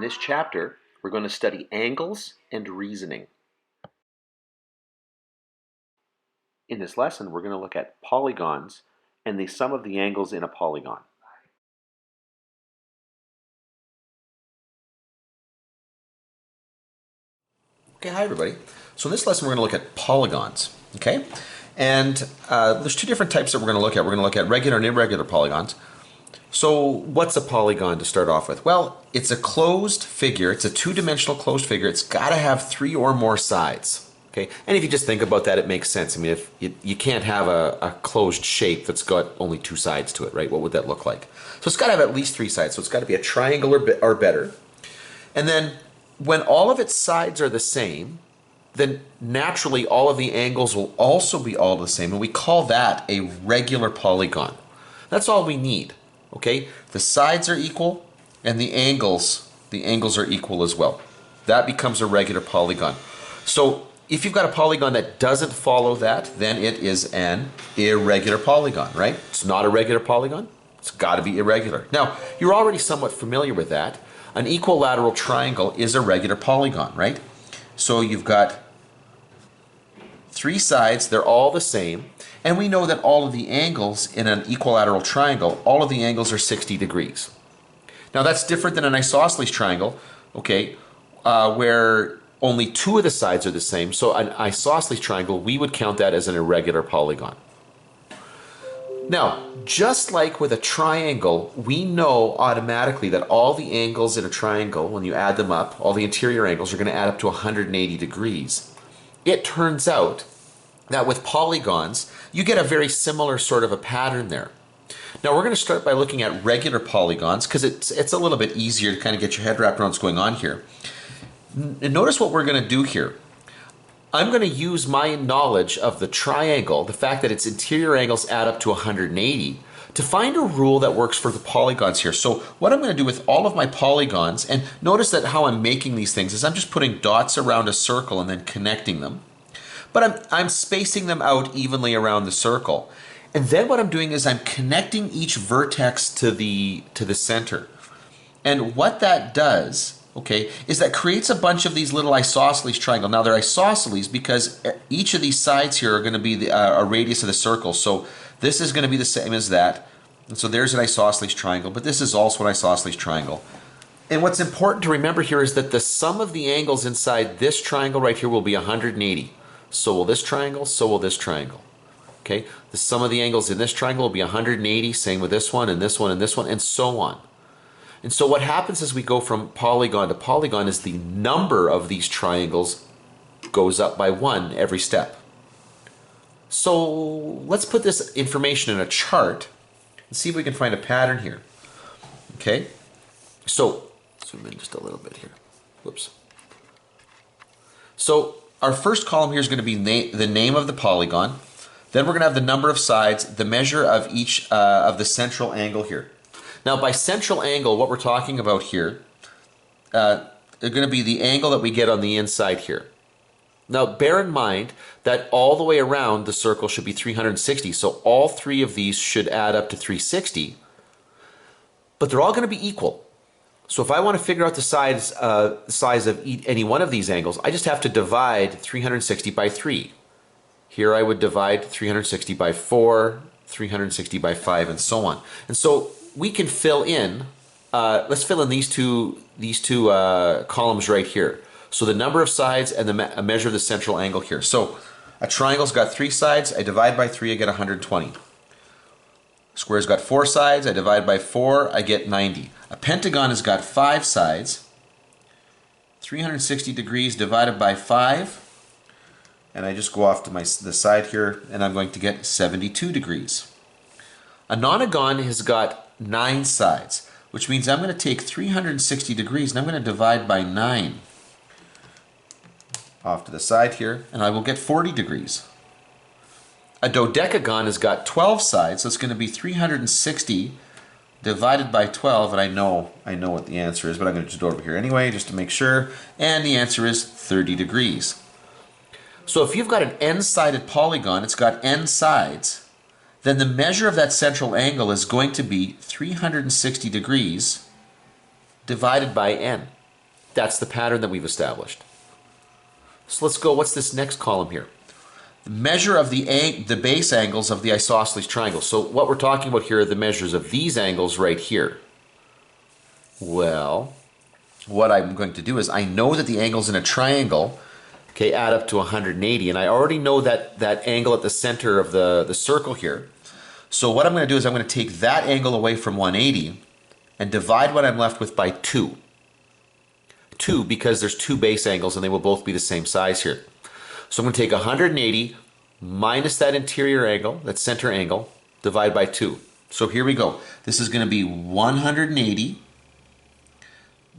this chapter, we're going to study angles and reasoning. In this lesson, we're going to look at polygons and the sum of the angles in a polygon. Okay, hi everybody. So in this lesson we're going to look at polygons, okay? And there's two different types that we're going to look at. We're going to look at regular and irregular polygons. So what's a polygon to start off with? Well, it's a closed figure. It's a two-dimensional closed figure. It's got to have three or more sides, okay? And if you just think about that, it makes sense. I mean, if you can't have a closed shape that's got only two sides to it, right? What would that look like? So it's got to have at least three sides. So it's got to be a triangle or better. And then when all of its sides are the same, then naturally all of the angles will also be all the same, and we call that a regular polygon. That's all we need, okay? The sides are equal and the angles are equal as well. That becomes a regular polygon. So if you've got a polygon that doesn't follow that, then it is an irregular polygon, right? It's not a regular polygon. It's got to be irregular. Now, you're already somewhat familiar with that. An equilateral triangle is a regular polygon, right? So you've got three sides, they're all the same, and we know that all of the angles in an equilateral triangle, all of the angles are 60 degrees. Now that's different than an isosceles triangle, okay, where only two of the sides are the same. So an isosceles triangle, we would count that as an irregular polygon. Now, just like with a triangle, we know automatically that all the angles in a triangle, when you add them up, all the interior angles are going to add up to 180 degrees. It turns out that with polygons, you get a very similar sort of a pattern there. Now, we're going to start by looking at regular polygons because it's a little bit easier to kind of get your head wrapped around what's going on here. And notice what we're going to do here. I'm going to use my knowledge of the triangle, the fact that its interior angles add up to 180, to find a rule that works for the polygons here. So what I'm going to do with all of my polygons, and notice that how I'm making these things is I'm just putting dots around a circle and then connecting them. But I'm spacing them out evenly around the circle. And then what I'm doing is I'm connecting each vertex to the center. And what that does, okay, is that creates a bunch of these little isosceles triangles. Now they're isosceles because each of these sides here are going to be a radius of the circle. So this is going to be the same as that. And so there's an isosceles triangle, but this is also an isosceles triangle. And what's important to remember here is that the sum of the angles inside this triangle right here will be 180. So will this triangle, so will this triangle. Okay, the sum of the angles in this triangle will be 180, same with this one, and this one, and this one, and so on. And so what happens as we go from polygon to polygon is the number of these triangles goes up by one every step. So let's put this information in a chart and see if we can find a pattern here. Okay, so zoom in just a little bit here. Whoops. So our first column here is going to be the name of the polygon. Then we're going to have the number of sides, the measure of each of the central angle here. Now, by central angle, what we're talking about here is going to be the angle that we get on the inside here. Now, bear in mind that all the way around the circle should be 360, so all three of these should add up to 360, but they're all going to be equal. So if I want to figure out the size of any one of these angles, I just have to divide 360 by 3. Here I would divide 360 by 4, 360 by 5, and so on. And so we can fill in, let's fill in these two columns right here. So the number of sides and a measure of the central angle here. So a triangle's got 3 sides, I divide by 3, I get 120. Square's got 4 sides, I divide by 4, I get 90. A pentagon has got 5 sides, 360 degrees divided by 5, and I just go off to the side here, and I'm going to get 72 degrees. A nonagon has got 9 sides, which means I'm going to take 360 degrees and I'm going to divide by 9 off to the side here, and I will get 40 degrees. A dodecagon has got 12 sides, so it's going to be 360 divided by 12, and I know what the answer is, but I'm going to just do it over here anyway, just to make sure, and the answer is 30 degrees. So if you've got an n-sided polygon, it's got n sides, then the measure of that central angle is going to be 360 degrees divided by n. That's the pattern that we've established. So let's go, what's this next column here? The measure of the base angles of the isosceles triangle. So what we're talking about here are the measures of these angles right here. Well, what I'm going to do is I know that the angles in a triangle, okay, add up to 180, and I already know that angle at the center of the circle here. So what I'm going to do is I'm going to take that angle away from 180 and divide what I'm left with by 2. 2 because there's two base angles and they will both be the same size here. So I'm going to take 180 minus that interior angle, that center angle, divide by 2. So here we go. This is going to be 180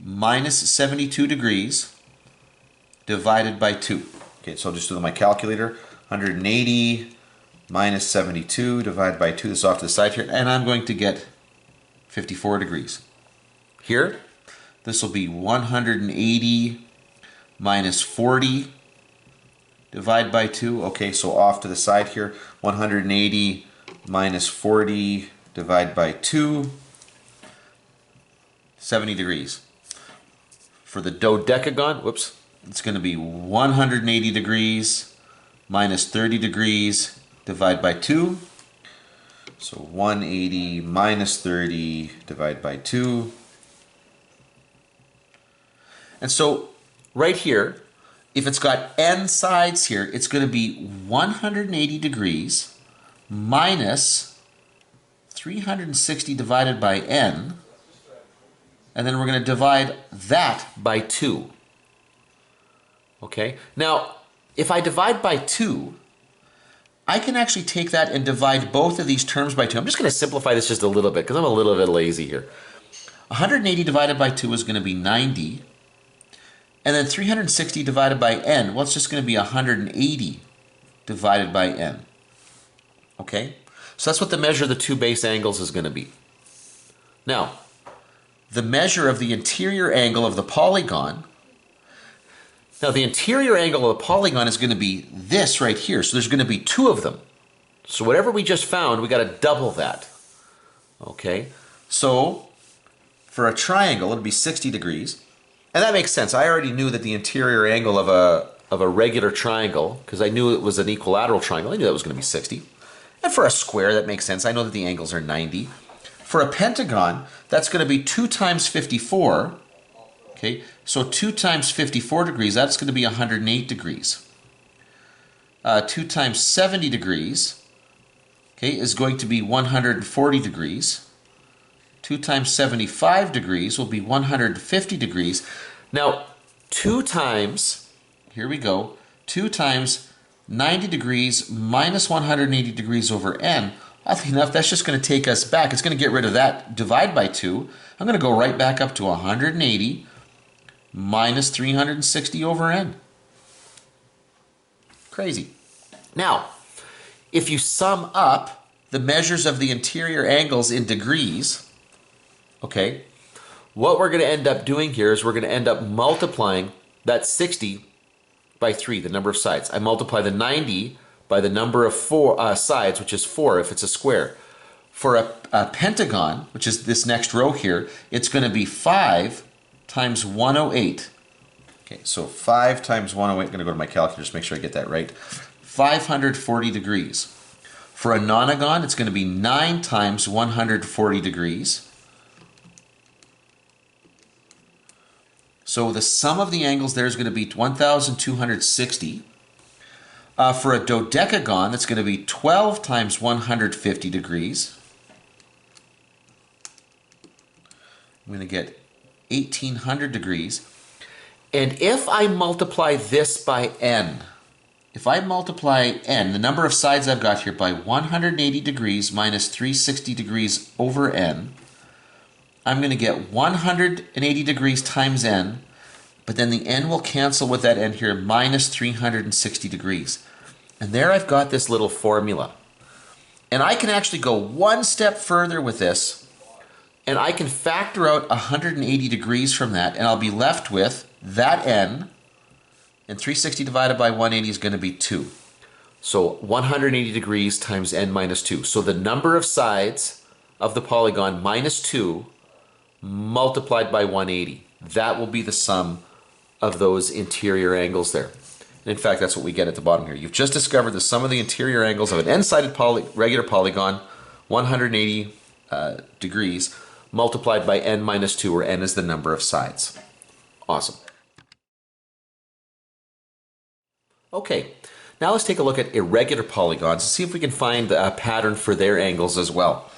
minus 72 degrees divided by 2. Okay, so I'll just do my calculator. 180 minus 72 divided by 2. This is off to the side here. And I'm going to get 54 degrees. Here, this will be 180 minus 40 divide by 2. Okay, so off to the side here, 180 minus 40 divide by 2, 70 degrees. For the dodecagon, whoops, it's going to be 180 degrees minus 30 degrees divide by 2. So 180 minus 30 divide by 2. And so right here, if it's got n sides here, it's going to be 180 degrees minus 360 divided by n. And then we're going to divide that by 2. Okay? Now, if I divide by 2, I can actually take that and divide both of these terms by 2. I'm just going to simplify this just a little bit because I'm a little bit lazy here. 180 divided by 2 is going to be 90. And then 360 divided by n, well, it's just going to be 180 divided by n. Okay? So that's what the measure of the two base angles is going to be. Now, the measure of the interior angle of the polygon. Now, the interior angle of the polygon is going to be this right here. So there's going to be two of them. So whatever we just found, we got to double that. Okay? So for a triangle, it'll be 60 degrees. And that makes sense. I already knew that the interior angle of a regular triangle, because I knew it was an equilateral triangle, I knew that was going to be 60. And for a square, that makes sense. I know that the angles are 90. For a pentagon, that's going to be 2 times 54. Okay, so 2 times 54 degrees, that's going to be 108 degrees. 2 times 70 degrees, okay, is going to be 140 degrees. 2 times 75 degrees will be 150 degrees. Now, 2 times, here we go, 2 times 90 degrees minus 180 degrees over n. Oddly enough, that's just going to take us back. It's going to get rid of that divide by 2. I'm going to go right back up to 180 minus 360 over n. Crazy. Now, if you sum up the measures of the interior angles in degrees, okay, what we're going to end up doing here is we're going to end up multiplying that 60 by 3, the number of sides. I multiply the 90 by the number of sides, which is 4 if it's a square. For a pentagon, which is this next row here, it's going to be 5 times 108. Okay, so 5 times 108, I'm going to go to my calculator just make sure I get that right. 540 degrees. For a nonagon, it's going to be 9 times 140 degrees. So the sum of the angles there is going to be 1,260. For a dodecagon, that's going to be 12 times 150 degrees. I'm going to get 1,800 degrees. And if I multiply this by n, if I multiply n, the number of sides I've got here, by 180 degrees minus 360 degrees over n, I'm going to get 180 degrees times n, but then the n will cancel with that n here, minus 360 degrees. And there I've got this little formula. And I can actually go one step further with this, and I can factor out 180 degrees from that, and I'll be left with that n, and 360 divided by 180 is going to be 2. So 180 degrees times n minus 2. So the number of sides of the polygon minus 2 multiplied by 180. that will be the sum of those interior angles there. And in fact, that's what we get at the bottom here. You've just discovered the sum of the interior angles of an n-sided regular polygon, 180 degrees, multiplied by n minus 2, where n is the number of sides. Awesome. Okay, now let's take a look at irregular polygons and see if we can find a pattern for their angles as well.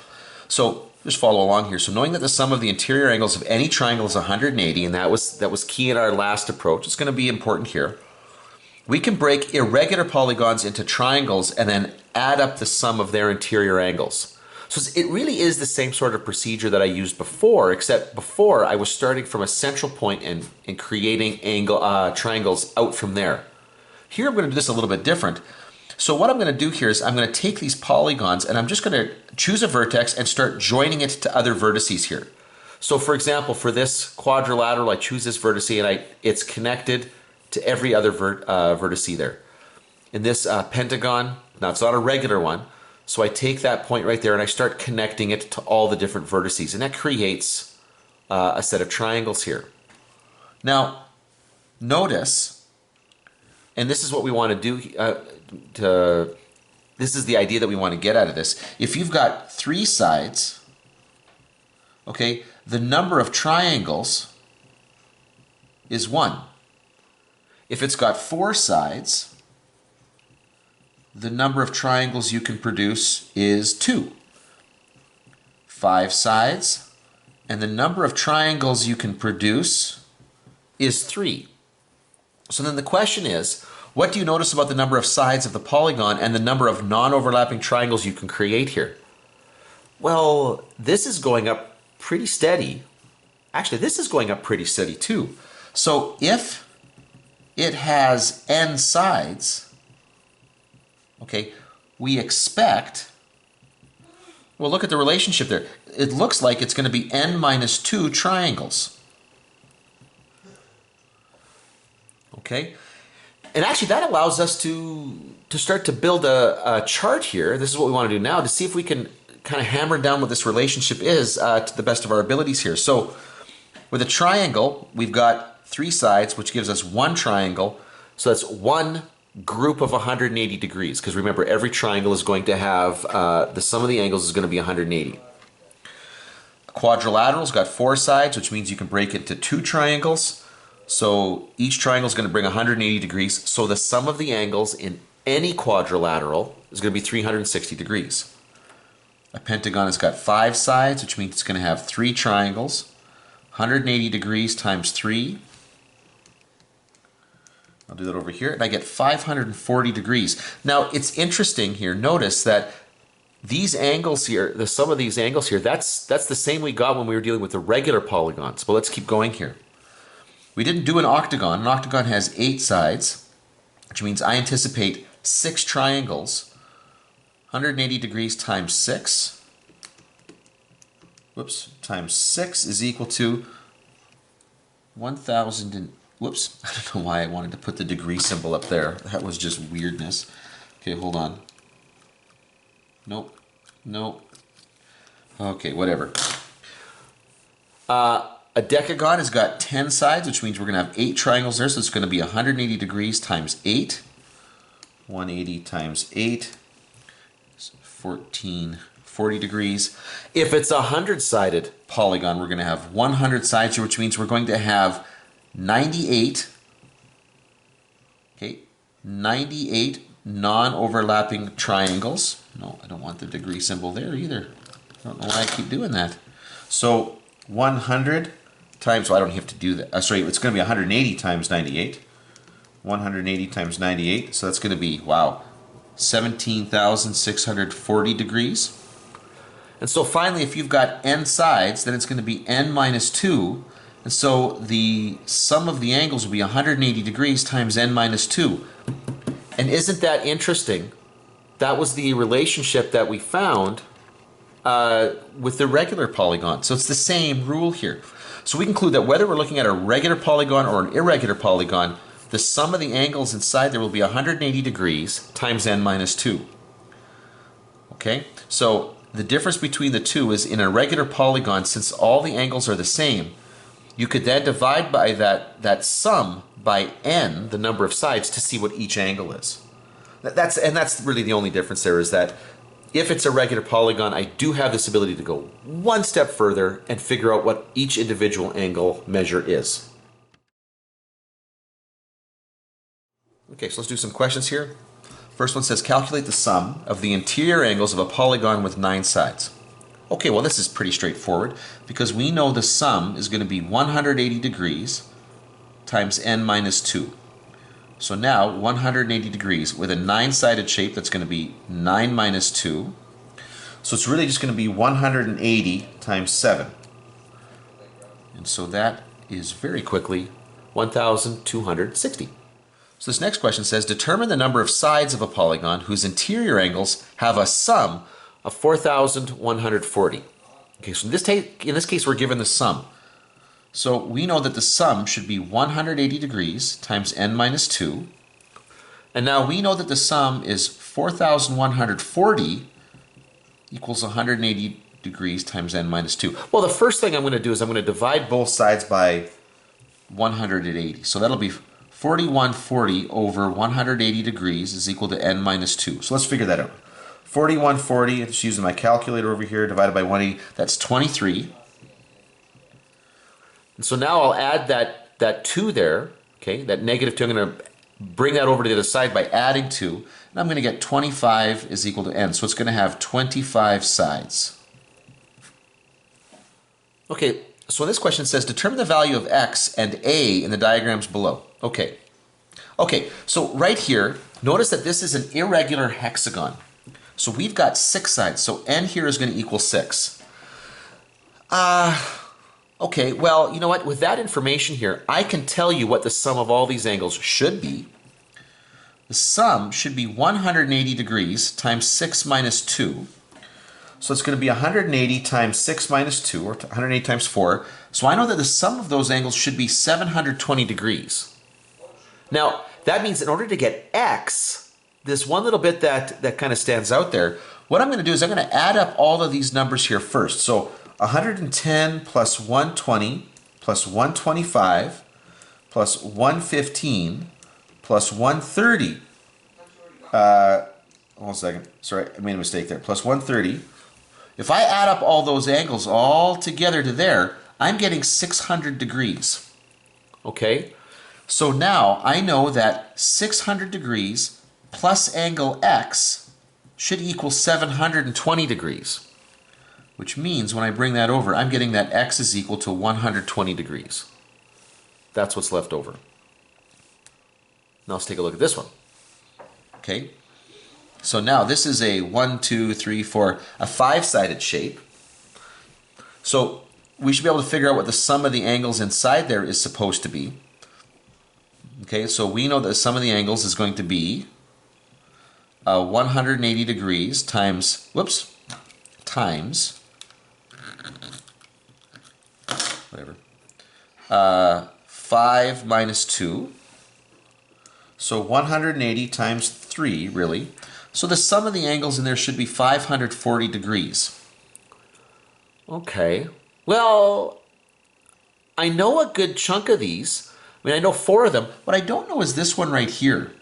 So just follow along here. So knowing that the sum of the interior angles of any triangle is 180, and that was key in our last approach, it's going to be important here. We can break irregular polygons into triangles and then add up the sum of their interior angles. So it really is the same sort of procedure that I used before, except before I was starting from a central point and creating triangles out from there. Here I'm going to do this a little bit different. So what I'm going to do here is I'm going to take these polygons and I'm just going to choose a vertex and start joining it to other vertices here. So for example, for this quadrilateral, I choose this vertex and it's connected to every other vertice there. In this pentagon, now it's not a regular one, so I take that point right there and I start connecting it to all the different vertices, and that creates a set of triangles here. Now, notice, and this is what we want to do, this is the idea that we want to get out of this. If you've got 3 sides, okay, the number of triangles is 1. If it's got 4 sides, the number of triangles you can produce is 2. 5 sides, and the number of triangles you can produce is 3. So then the question is, what do you notice about the number of sides of the polygon and the number of non-overlapping triangles you can create here? Well, this is going up pretty steady. Actually, this is going up pretty steady too. So if it has n sides, okay, we expect, well, look at the relationship there. It looks like it's going to be n minus 2 triangles. Okay, and actually that allows us to start to build a chart here. This is what we want to do now, to see if we can kind of hammer down what this relationship is to the best of our abilities here. So with a triangle, we've got 3 sides, which gives us 1 triangle. So that's 1 group of 180 degrees, because remember, every triangle is going to have, the sum of the angles is going to be 180. A quadrilateral's got 4 sides, which means you can break it into 2 triangles. So each triangle is going to bring 180 degrees. So the sum of the angles in any quadrilateral is going to be 360 degrees. A pentagon has got 5 sides, which means it's going to have 3 triangles. 180 degrees times 3. I'll do that over here, and I get 540 degrees. Now, it's interesting here. Notice that these angles here, the sum of these angles here, that's the same we got when we were dealing with the regular polygons. But let's keep going here. We didn't do an octagon. An octagon has 8 sides, which means I anticipate 6 triangles. 180 degrees times 6. Whoops, times 6 is equal to 1,000 and, whoops, I don't know why I wanted to put the degree symbol up there. That was just weirdness. Okay, hold on. Nope, nope. Okay, whatever. A decagon has got 10 sides, which means we're going to have 8 triangles there, so it's going to be 180 degrees times 8. 180 times 8 is 1440 degrees. If it's a 100-sided polygon, we're going to have 100 sides here, which means we're going to have 98, okay, 98 non-overlapping triangles. No, I don't want the degree symbol there either. I don't know why I keep doing that. So 100 times, well, I don't have to do that. Sorry, it's going to be 180 times 98. 180 times 98, so that's going to be, wow, 17,640 degrees. And so finally, if you've got n sides, then it's going to be n minus 2. And so the sum of the angles will be 180 degrees times n minus 2. And isn't that interesting? That was the relationship that we found with the regular polygon. So it's the same rule here. So we conclude that whether we're looking at a regular polygon or an irregular polygon, the sum of the angles inside there will be 180 degrees times n minus 2. Okay, so the difference between the two is in a regular polygon, since all the angles are the same, you could then divide by that sum by n, the number of sides, to see what each angle is. That's really the only difference there, is that if it's a regular polygon, I do have this ability to go one step further and figure out what each individual angle measure is. Okay, so let's do some questions here. First one says, calculate the sum of the interior angles of a polygon with 9 sides. Okay, well this is pretty straightforward because we know the sum is going to be 180 degrees times n minus 2. So now 180 degrees with a 9-sided shape, that's going to be 9 minus 2. So it's really just going to be 180 times 7. And so that is very quickly 1,260. So this next question says, determine the number of sides of a polygon whose interior angles have a sum of 4,140. Okay, so in this case we're given the sum. So we know that the sum should be 180 degrees times n minus 2. And now we know that the sum is 4,140 equals 180 degrees times n minus 2. Well, the first thing I'm going to do is I'm going to divide both sides by 180. So that'll be 4140 over 180 degrees is equal to n minus 2. So let's figure that out. 4140, I'm just using my calculator over here, divided by 180, that's 23. And so now I'll add that 2 there, okay, that negative 2, I'm going to bring that over to the other side by adding 2, and I'm going to get 25 is equal to n, so it's going to have 25 sides. Okay, so this question says, determine the value of x and a in the diagrams below. Okay, so right here, notice that this is an irregular hexagon. So we've got 6 sides, so n here is going to equal 6. Okay, well, you know what? With that information here, I can tell you what the sum of all these angles should be. The sum should be 180 degrees times 6 minus 2. So it's going to be 180 times 6 minus 2, or 180 times 4. So I know that the sum of those angles should be 720 degrees. Now, that means in order to get x, this one little bit that kind of stands out there, what I'm going to do is I'm going to add up all of these numbers here first. So 110 plus 120 plus 125 plus 115 plus 130. Hold on a second. Sorry, I made a mistake there. Plus 130. If I add up all those angles all together to there, I'm getting 600 degrees. Okay? So now I know that 600 degrees plus angle x should equal 720 degrees. Which means when I bring that over, I'm getting that x is equal to 120 degrees. That's what's left over. Now let's take a look at this one. Okay, so now this is a 1, 2, 3, 4, a 5-sided shape. So we should be able to figure out what the sum of the angles inside there is supposed to be. Okay, so we know that the sum of the angles is going to be 180 degrees times, times, whatever, 5 minus 2. So 180 times 3, really. So the sum of the angles in there should be 540 degrees. Okay. Well, I know a good chunk of these. I mean, I know 4 of them. What I don't know is this one right here.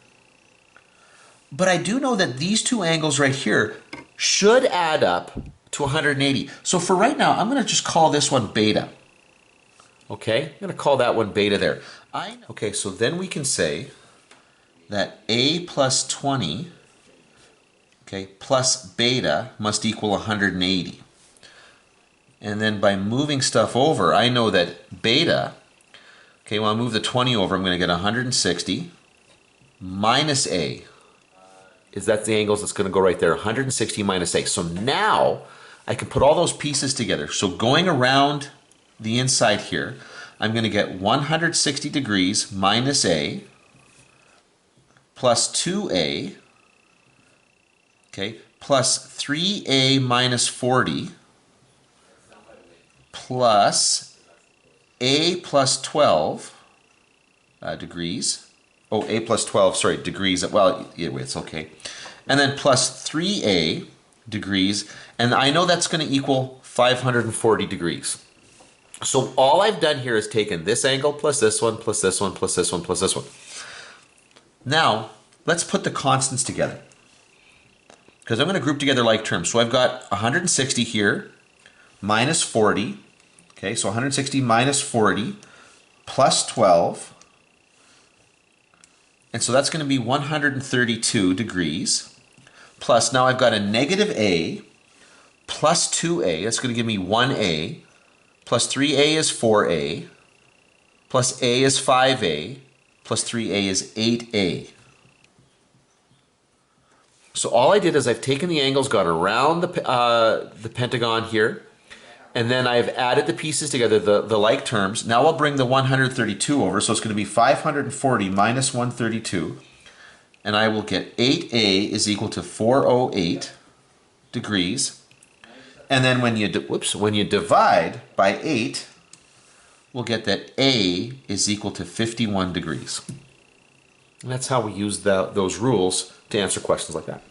But I do know that these 2 angles right here should add up to 180. So for right now, I'm going to just call this one beta. Okay, I'm going to call that one beta there. Okay, so then we can say that a plus 20, okay, plus beta must equal 180. And then by moving stuff over, I know that beta, okay, when I move the 20 over, I'm going to get 160 minus a. That's the angles that's going to go right there, 160 minus a. So now I can put all those pieces together. So going around the inside here, I'm going to get 160 degrees minus a plus 2a, okay, plus 3a minus 40 plus a plus 12 degrees. Oh, a plus 12, sorry, degrees. Well, it's okay. And then plus 3a degrees. And I know that's going to equal 540 degrees. So all I've done here is taken this angle plus this one, plus this one, plus this one, plus this one. Now, let's put the constants together, because I'm going to group together like terms. So I've got 160 here, minus 40. Okay, so 160 minus 40 plus 12. And so that's going to be 132 degrees. Plus, now I've got a negative a plus 2a. That's going to give me 1a. Plus 3a is 4a. Plus a is 5a. Plus 3a is 8a. So all I did is I've taken the angles, gone around the pentagon here, and then I've added the pieces together, the like terms. Now I'll bring the 132 over, so it's going to be 540 minus 132, and I will get 8a is equal to 408 degrees. And then when you divide by 8, we'll get that a is equal to 51 degrees. And that's how we use those rules to answer questions like that.